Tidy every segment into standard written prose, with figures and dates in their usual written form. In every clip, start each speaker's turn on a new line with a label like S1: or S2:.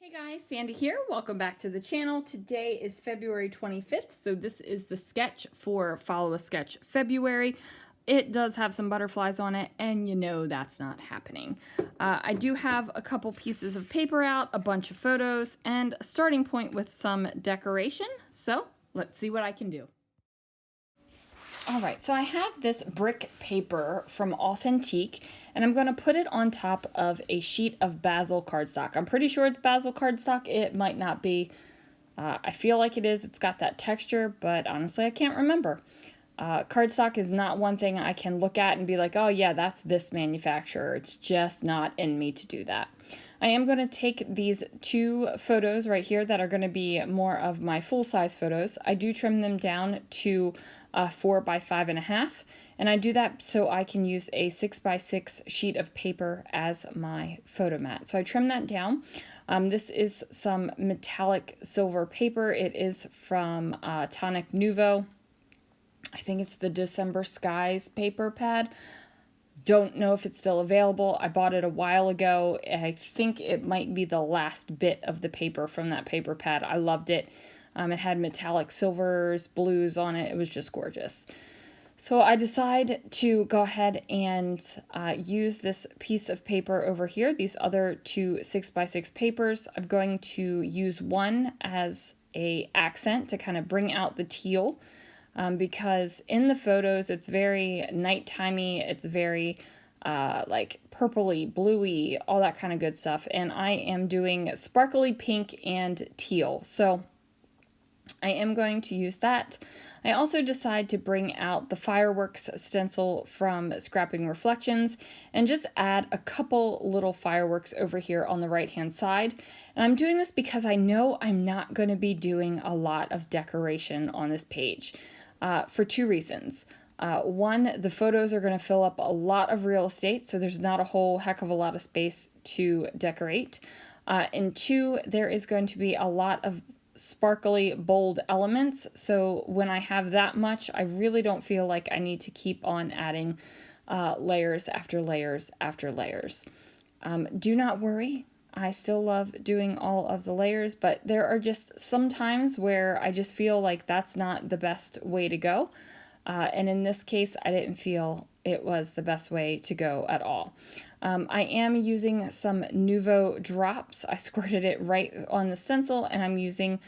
S1: Hey guys, Sandy here. Welcome back to the channel. Today is February 25th, so this is the sketch for Follow a Sketch February. It does have some butterflies on it, and you know that's not happening. I do have a couple pieces of paper out, a bunch of photos, and a starting point with some decoration, so let's see what I can do. All right, so I have this brick paper from Authentique, and I'm going to put it on top of a sheet of basil cardstock. I'm pretty sure it's basil cardstock. It might not be. I feel like it is. It's got that texture, but honestly, I can't remember. Cardstock is not one thing I can look at and be like, oh yeah, that's this manufacturer. It's just not in me to do that. I am going to take these two photos right here that are going to be more of my full-size photos. I do trim them down to 4 by 5.5, and I do that so I can use a 6 by 6 sheet of paper as my photo mat. So I trim that down. This is some metallic silver paper. It is from Tonic Nouveau. I think it's the December Skies paper pad. Don't know if it's still available. I bought it a while ago. I think it might be the last bit of the paper from that paper pad. I loved it. It had metallic silvers, blues on it. It was just gorgeous. So I decide to go ahead and use this piece of paper over here, these other two 6 by 6 papers. I'm going to use one as a accent to kind of bring out the teal. Because in the photos it's very nighttimey, it's very like purpley, bluey, all that kind of good stuff. And I am doing sparkly pink and teal. So I am going to use that. I also decide to bring out the fireworks stencil from Scrapping Reflections and just add a couple little fireworks over here on the right hand side. And I'm doing this because I know I'm not going to be doing a lot of decoration on this page. For two reasons. One, the photos are going to fill up a lot of real estate, so there's not a whole heck of a lot of space to decorate. And two, there is going to be a lot of sparkly, bold elements, so when I have that much, I really don't feel like I need to keep on adding layers after layers after layers. Do not worry. I still love doing all of the layers, but there are just some times where I just feel like that's not the best way to go. And in this case, I didn't feel it was the best way to go at all. I am using some Nouveau drops. I squirted it right on the stencil, and I'm using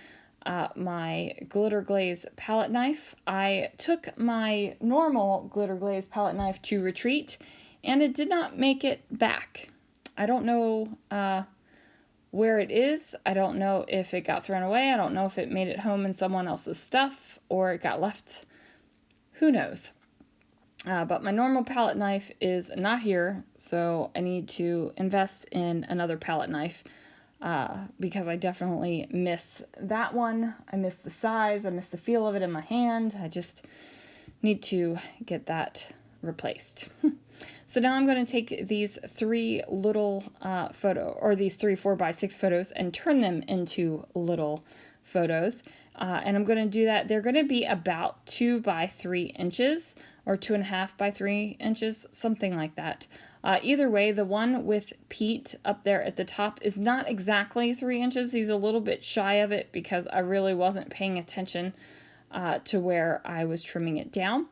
S1: my Glitter Glaze palette knife. I took my normal Glitter Glaze palette knife to retreat, and it did not make it back. I don't know where it is. I don't know if it got thrown away. I don't know if it made it home in someone else's stuff or it got left. Who knows? But my normal palette knife is not here, so I need to invest in another palette knife because I definitely miss that one. I miss the size. I miss the feel of it in my hand. I just need to get that replaced. So now I'm going to take these three little these three 4 by 6 photos and turn them into little photos. And I'm going to do that. They're going to be about 2 by 3 inches or 2.5 by 3 inches, something like that. Either way, the one with Pete up there at the top is not exactly 3 inches. He's a little bit shy of it because I really wasn't paying attention to where I was trimming it down.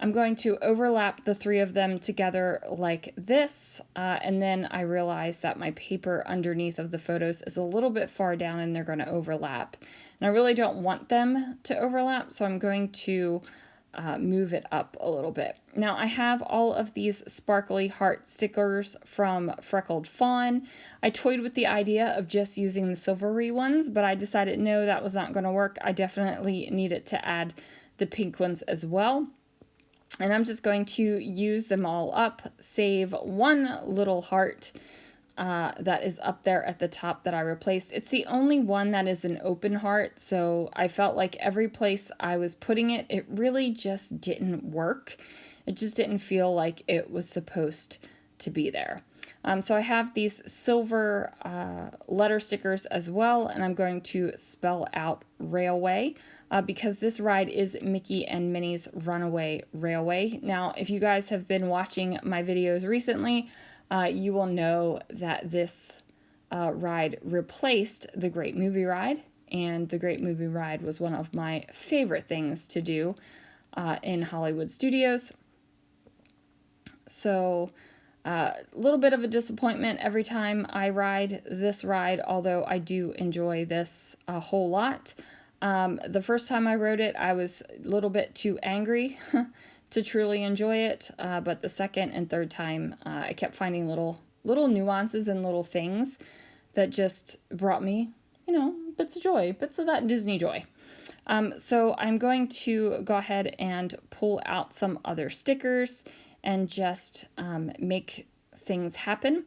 S1: I'm going to overlap the three of them together like this, and then I realize that my paper underneath of the photos is a little bit far down and they're going to overlap. And I really don't want them to overlap, so I'm going to move it up a little bit. Now I have all of these sparkly heart stickers from Freckled Fawn. I toyed with the idea of just using the silvery ones, but I decided no, that was not going to work. I definitely needed to add the pink ones as well. And I'm just going to use them all up, save one little heart that is up there at the top that I replaced. It's the only one that is an open heart, so I felt like every place I was putting it, it really just didn't work. It just didn't feel like it was supposed to be there. So I have these silver letter stickers as well, and I'm going to spell out Railway because this ride is Mickey and Minnie's Runaway Railway. Now, if you guys have been watching my videos recently, you will know that this ride replaced the Great Movie Ride, and the Great Movie Ride was one of my favorite things to do in Hollywood studios. So a little bit of a disappointment every time I ride this ride, although I do enjoy this a whole lot. The first time I rode it, I was a little bit too angry to truly enjoy it, but the second and third time, I kept finding little nuances and little things that just brought me, you know, bits of joy, bits of that Disney joy. So I'm going to go ahead and pull out some other stickers and just make things happen.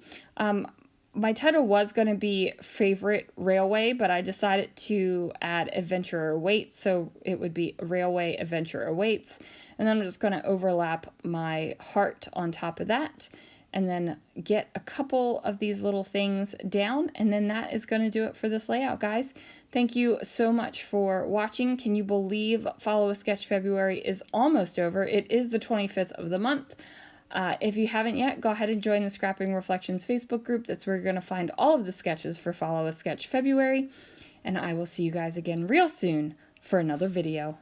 S1: My title was going to be Favorite Railway, but I decided to add Adventure Awaits, so it would be Railway Adventure Awaits. And then I'm just going to overlap my heart on top of that, and then get a couple of these little things down, and then that is going to do it for this layout, guys. Thank you so much for watching. Can you believe Follow a Sketch February is almost over? It is the 25th of the month. If you haven't yet, go ahead and join the Scrapping Reflections Facebook group. That's where you're going to find all of the sketches for Follow a Sketch February. And I will see you guys again real soon for another video.